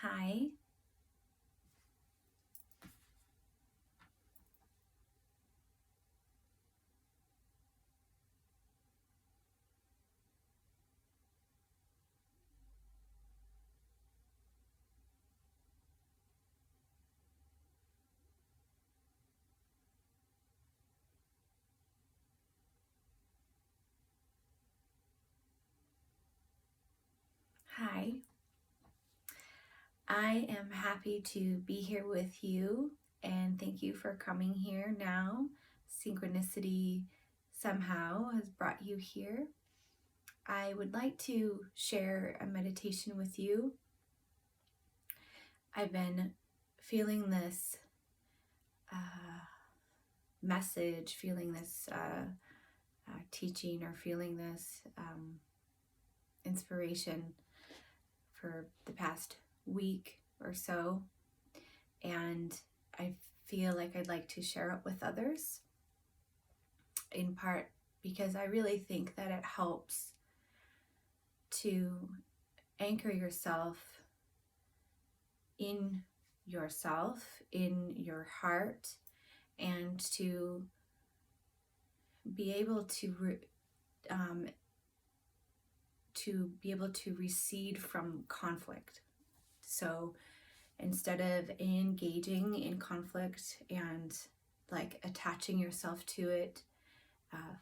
Hi. Hi. I am happy to be here with you and thank you for coming here now. Synchronicity somehow has brought you here. I would like to share a meditation with you. I've been feeling this message, feeling this teaching, or feeling this inspiration for the past week or so, and I feel like I'd like to share it with others, in part because I really think that it helps to anchor yourself, in your heart, and to be able to recede from conflict. So instead of engaging in conflict and like attaching yourself to it,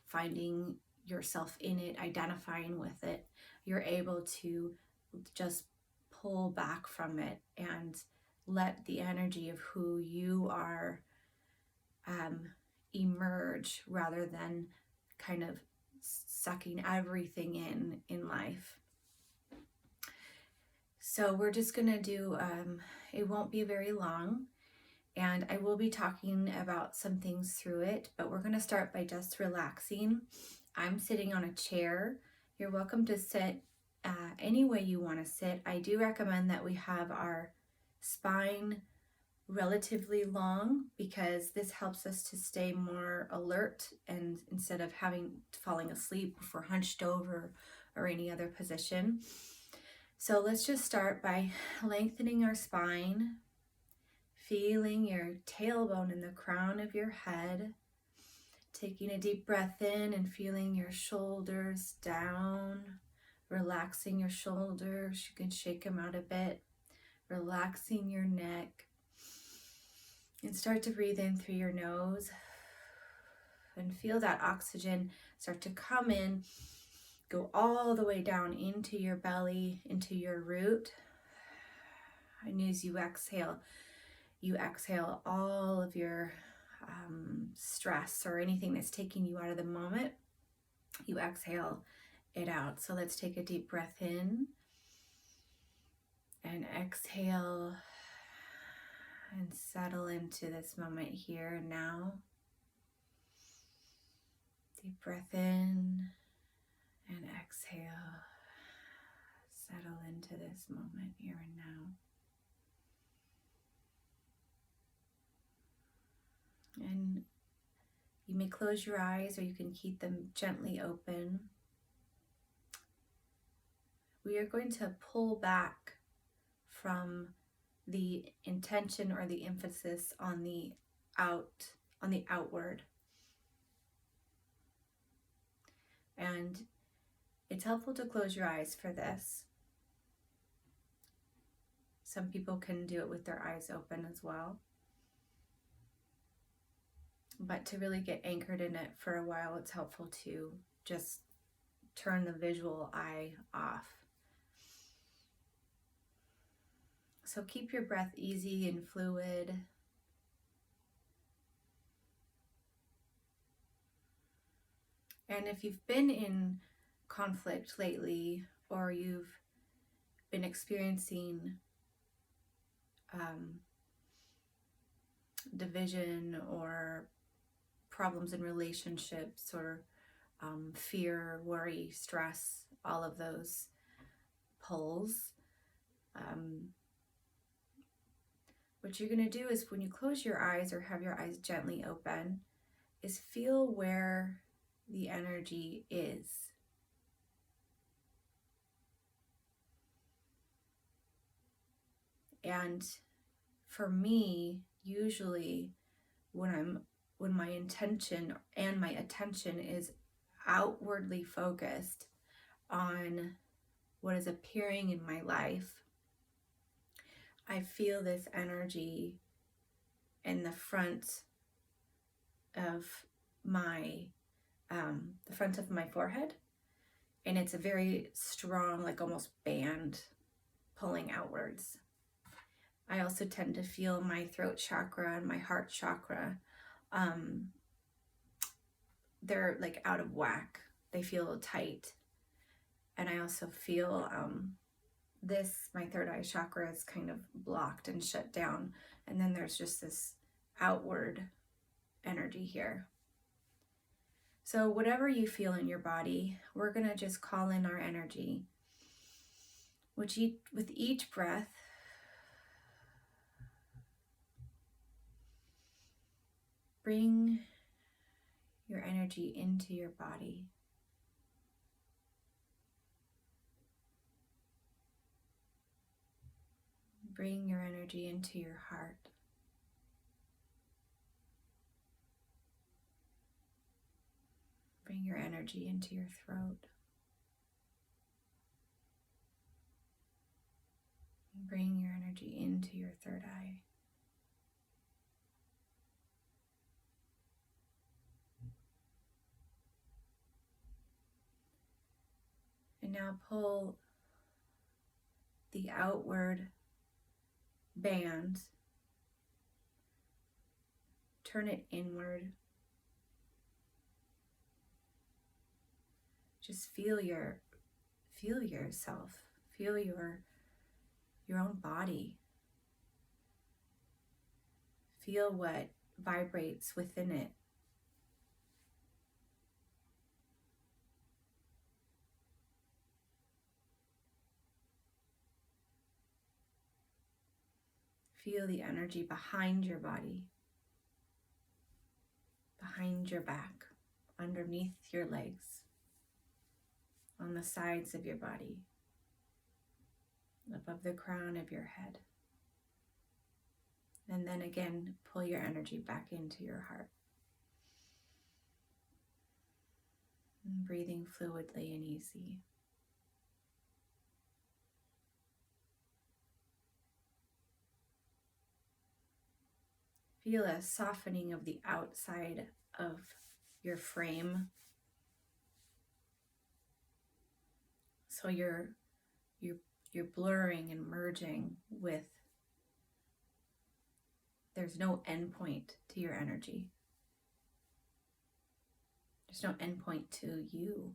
finding yourself in it, identifying with it, you're able to just pull back from it and let the energy of who you are emerge, rather than kind of sucking everything in life. So we're just gonna do, it won't be very long, and I will be talking about some things through it, but we're gonna start by just relaxing. I'm sitting on a chair. You're welcome to sit any way you want to sit. I do recommend that we have our spine relatively long, because this helps us to stay more alert, and instead of falling asleep if we're hunched over or any other position. So let's just start by lengthening our spine, feeling your tailbone in the crown of your head, taking a deep breath in and feeling your shoulders down, relaxing your shoulders. You can shake them out a bit, relaxing your neck, and start to breathe in through your nose and feel that oxygen start to come in, go all the way down into your belly, into your root. And as you exhale all of your stress or anything that's taking you out of the moment. You exhale it out. So let's take a deep breath in and exhale and settle into this moment here and now. Deep breath in and exhale. Settle into this moment here and now. And you may close your eyes, or you can keep them gently open. We are going to pull back from the intention or the emphasis on the outward. And it's helpful to close your eyes for this. Some people can do it with their eyes open as well. But to really get anchored in it for a while, it's helpful to just turn the visual eye off. So keep your breath easy and fluid. And if you've been in conflict lately, or you've been experiencing division or problems in relationships, or fear, worry, stress, all of those pulls, what you're going to do is, when you close your eyes or have your eyes gently open, is feel where the energy is. And for me, usually when my intention and my attention is outwardly focused on what is appearing in my life, I feel this energy in the front of my forehead, and it's a very strong, like almost band pulling outwards. I also tend to feel my throat chakra and my heart chakra. They're like out of whack. They feel tight. And I also feel my third eye chakra is kind of blocked and shut down. And then there's just this outward energy here. So whatever you feel in your body, we're going to just call in our energy. With each breath, bring your energy into your body. Bring your energy into your heart. Bring your energy into your throat. Bring your energy into your third eye. And now pull the outward band, turn it inward. Just feel yourself, feel your own body. Feel what vibrates within it. Feel the energy behind your body, behind your back, underneath your legs, on the sides of your body, above the crown of your head. And then again, pull your energy back into your heart. And breathing fluidly and easy. Feel a softening of the outside of your frame. So you're blurring and merging with, there's no endpoint to your energy. There's no endpoint to you.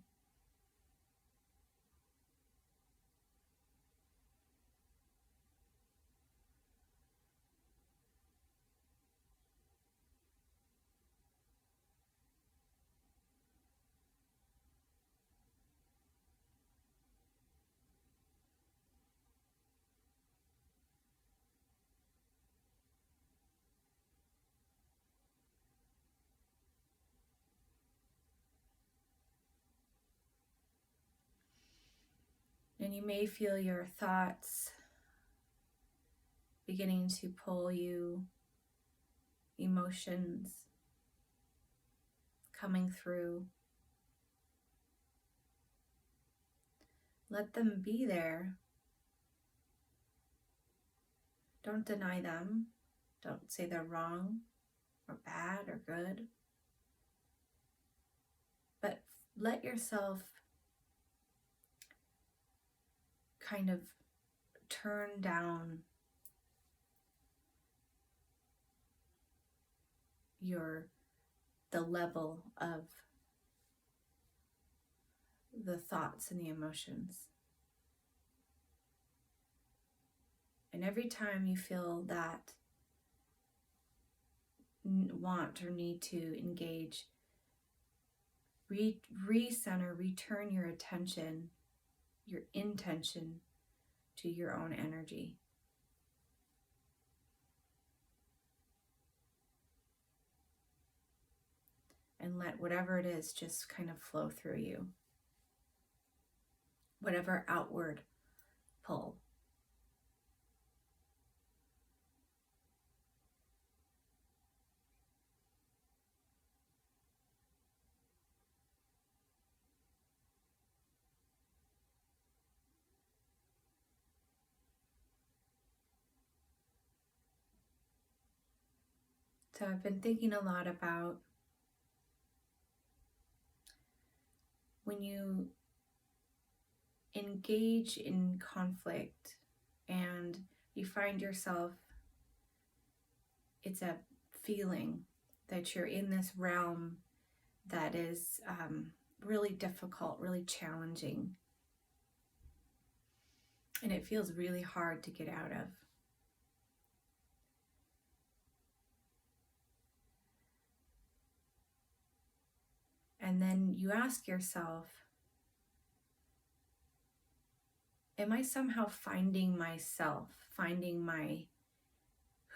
And you may feel your thoughts beginning to pull you, emotions coming through. Let them be there. Don't deny them. Don't say they're wrong or bad or good. But let yourself kind of turn down the level of the thoughts and the emotions. And every time you feel that want or need to engage, recenter, return your attention, your intention to your own energy. And let whatever it is just kind of flow through you. Whatever outward pull. So I've been thinking a lot about when you engage in conflict and you find yourself, it's a feeling that you're in this realm that is really difficult, really challenging, and it feels really hard to get out of. And then you ask yourself, am I somehow finding myself, finding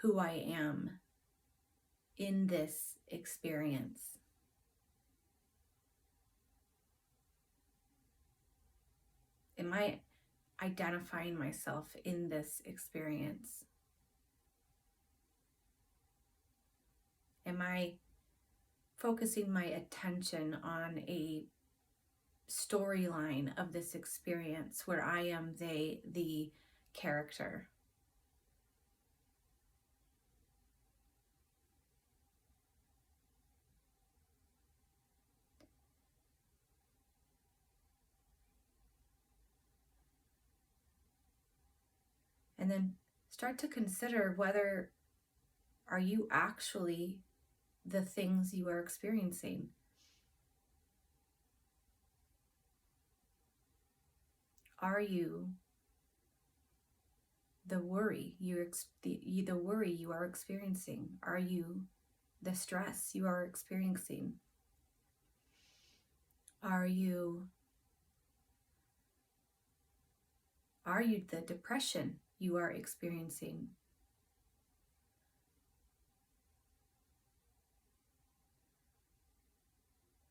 who I am in this experience? Am I identifying myself in this experience? Am I focusing my attention on a storyline of this experience where I am the character? And then start to consider whether are you actually the things you are experiencing? Are you the worry the worry you are experiencing? Are you the stress you are experiencing? Are you the depression you are experiencing?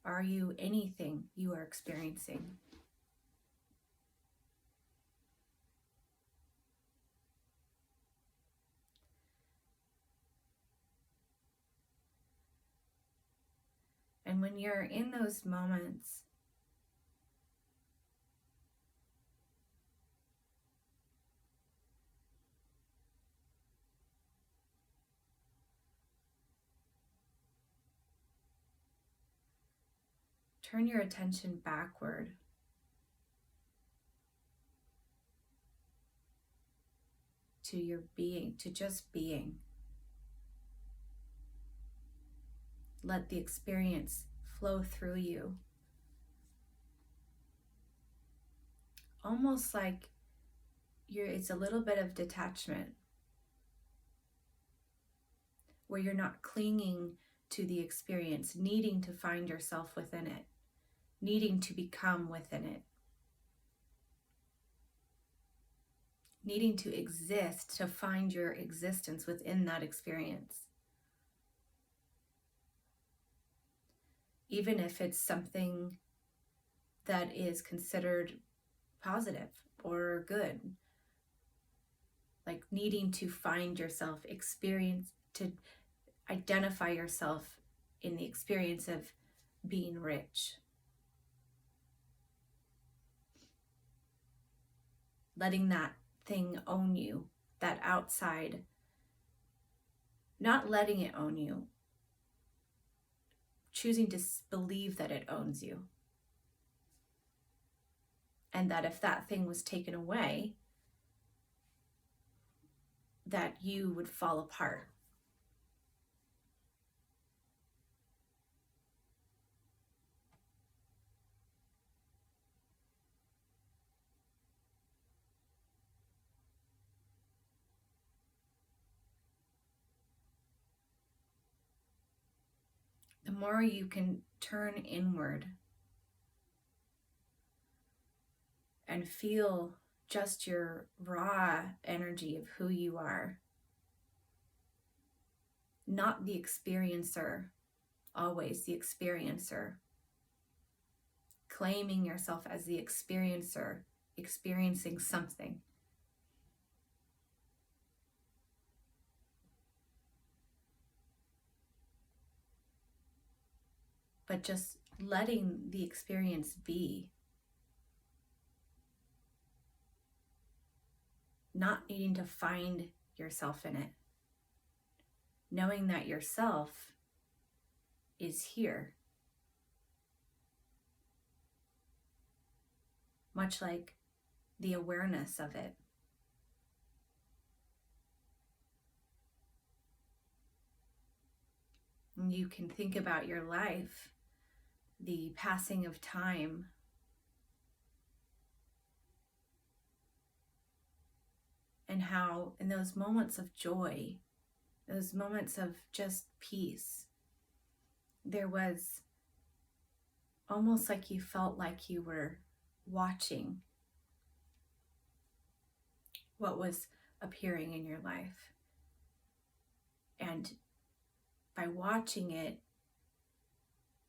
Are you anything you are experiencing? And when you're in those moments, turn your attention backward to your being, to just being. Let the experience flow through you. Almost like it's a little bit of detachment, where you're not clinging to the experience, needing to find yourself within it, needing to become within it, needing to exist to find your existence within that experience. Even if it's something that is considered positive or good, like needing to find yourself, to identify yourself in the experience of being rich. Letting that thing own you, that outside, not letting it own you, choosing to believe that it owns you. And that if that thing was taken away, that you would fall apart. The more you can turn inward and feel just your raw energy of who you are, not the experiencer, always the experiencer, claiming yourself as the experiencer, experiencing something. But just letting the experience be. Not needing to find yourself in it. knowing that yourself is here, much like the awareness of it. And you can think about your life, the passing of time, and how in those moments of joy, those moments of just peace, there was almost like you felt like you were watching what was appearing in your life. And by watching it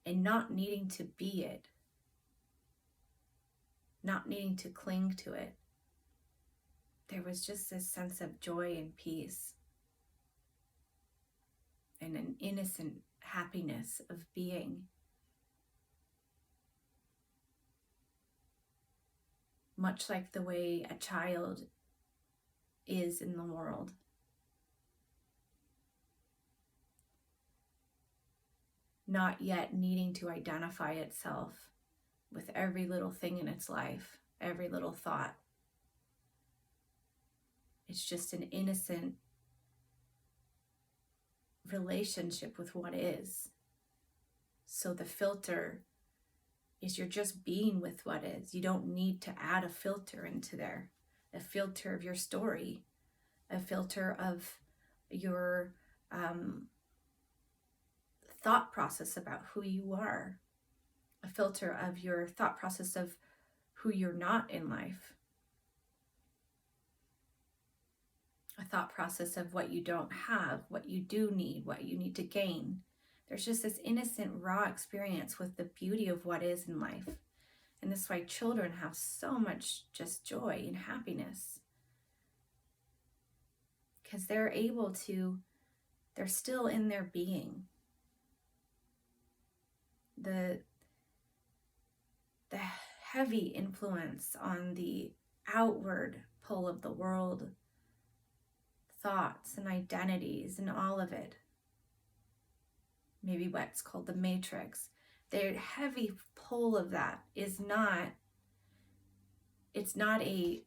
and not needing to be it, not needing to cling to it, there was just this sense of joy and peace and an innocent happiness of being. Much like the way a child is in the world. Not yet needing to identify itself with every little thing in its life, every little thought. It's just an innocent relationship with what is. So the filter is you're just being with what is. You don't need to add a filter into there, a filter of your story, a filter of your thought process about who you are, a filter of your thought process of who you're not in life, a thought process of what you don't have, what you do need, what you need to gain. There's just this innocent, raw experience with the beauty of what is in life. And this is why children have so much just joy and happiness. Because they're still in their being. The heavy influence on the outward pull of the world, thoughts and identities and all of it, maybe what's called the matrix, the heavy pull of that it's not a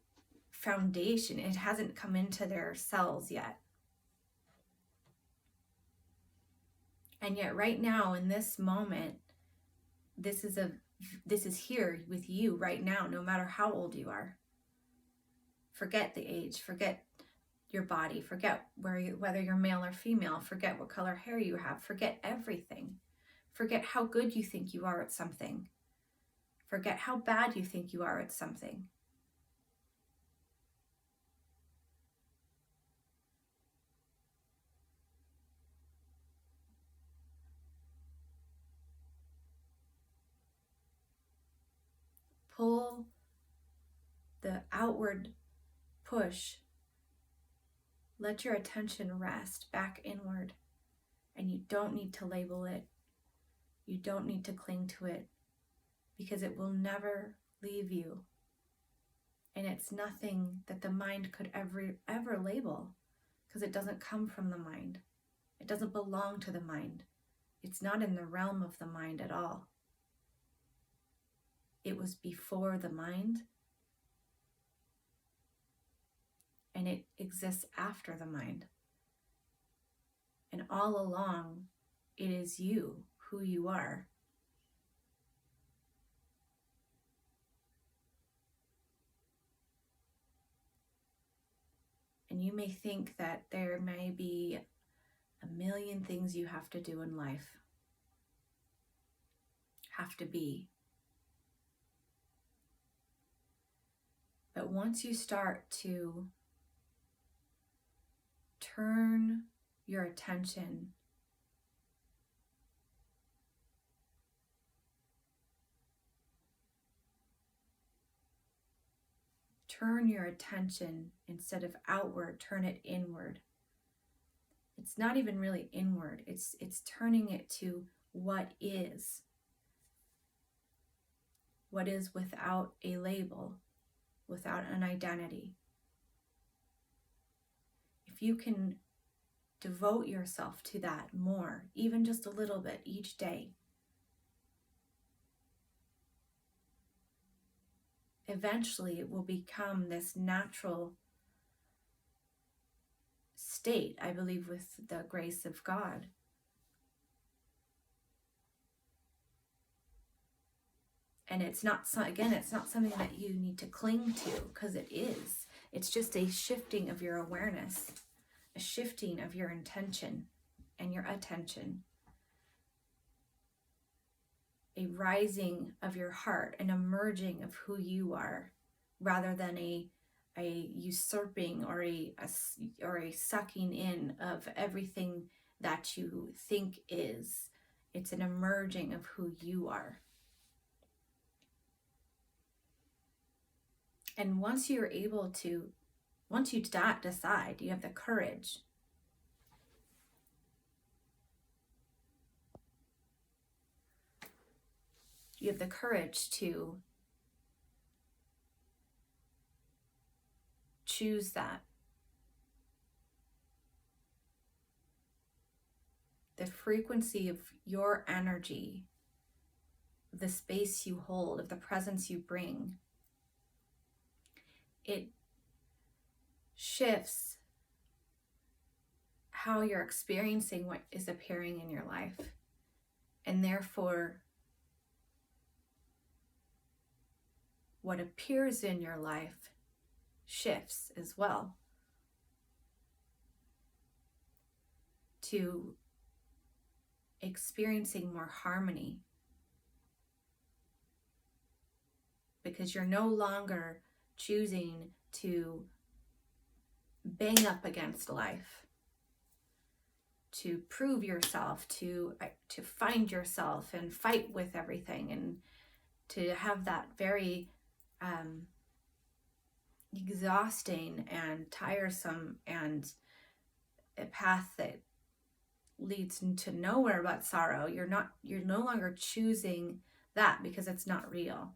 foundation. It hasn't come into their cells yet. And yet right now in this moment, this is here with you right now, no matter how old you are. Forget the age, forget your body, forget whether you're male or female, forget what color hair you have, forget everything. Forget how good you think you are at something. Forget how bad you think you are at something. Pull the outward push. Let your attention rest back inward. And you don't need to label it. You don't need to cling to it, because it will never leave you. And it's nothing that the mind could ever label, because it doesn't come from the mind. It doesn't belong to the mind. It's not in the realm of the mind at all. It was before the mind, and it exists after the mind. And all along, it is you, who you are. And you may think that there may be a million things you have to do in life, have to be. But once you start to turn your attention instead of outward, turn it inward. It's not even really inward. It's turning it to what is. What is without a label, without an identity. If you can devote yourself to that more, even just a little bit each day. Eventually, it will become this natural state, I believe, with the grace of God. And it's not, again, it's not something that you need to cling to, because it is. It's just a shifting of your awareness, a shifting of your intention and your attention, a rising of your heart, an emerging of who you are, rather than a usurping or a sucking in of everything that you think is. It's an emerging of who you are. And once you decide, you have the courage. You have the courage to choose that. The frequency of your energy, the space you hold, of the presence you bring, it shifts how you're experiencing what is appearing in your life. And therefore, what appears in your life shifts as well to experiencing more harmony, because you're no longer choosing to bang up against life, to prove yourself, to find yourself and fight with everything, and to have that very exhausting and tiresome and a path that leads into nowhere but sorrow. You're no longer choosing that, because it's not real.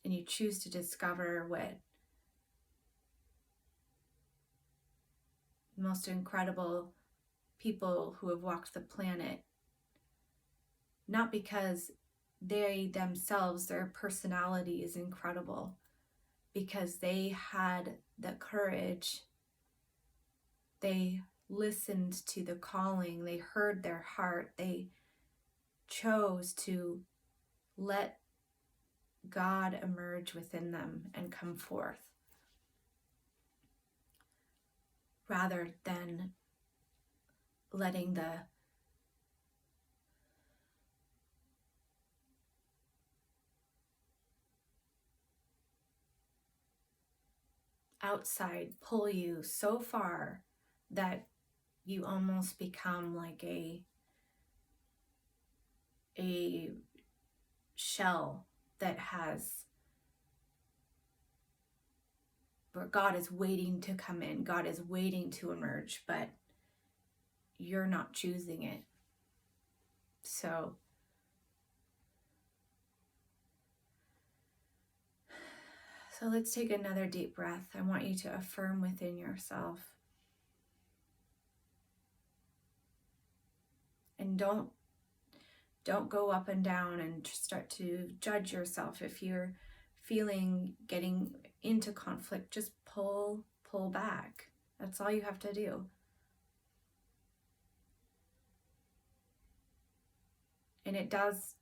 And you choose to discover what the most incredible people who have walked the planet, not because they themselves, their personality is incredible, because they had the courage, they listened to the calling, they heard their heart, they chose to let God emerge within them and come forth, rather than letting the outside pull you so far that you almost become like a shell that has, where God is waiting to come in, God is waiting to emerge, but you're not choosing it. So let's take another deep breath. I want you to affirm within yourself. And don't go up and down and start to judge yourself. If you're feeling getting into conflict, just pull back. That's all you have to do. And it does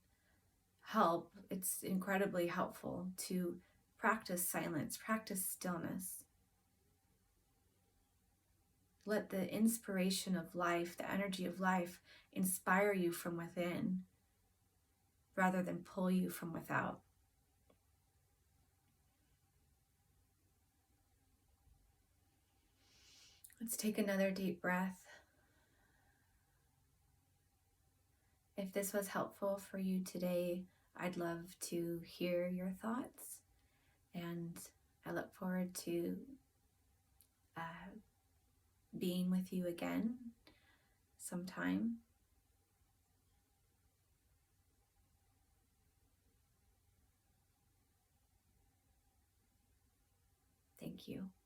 help. It's incredibly helpful to practice silence, practice stillness. Let the inspiration of life, the energy of life, inspire you from within, rather than pull you from without. Let's take another deep breath. If this was helpful for you today, I'd love to hear your thoughts, and I look forward to being with you again sometime. Thank you.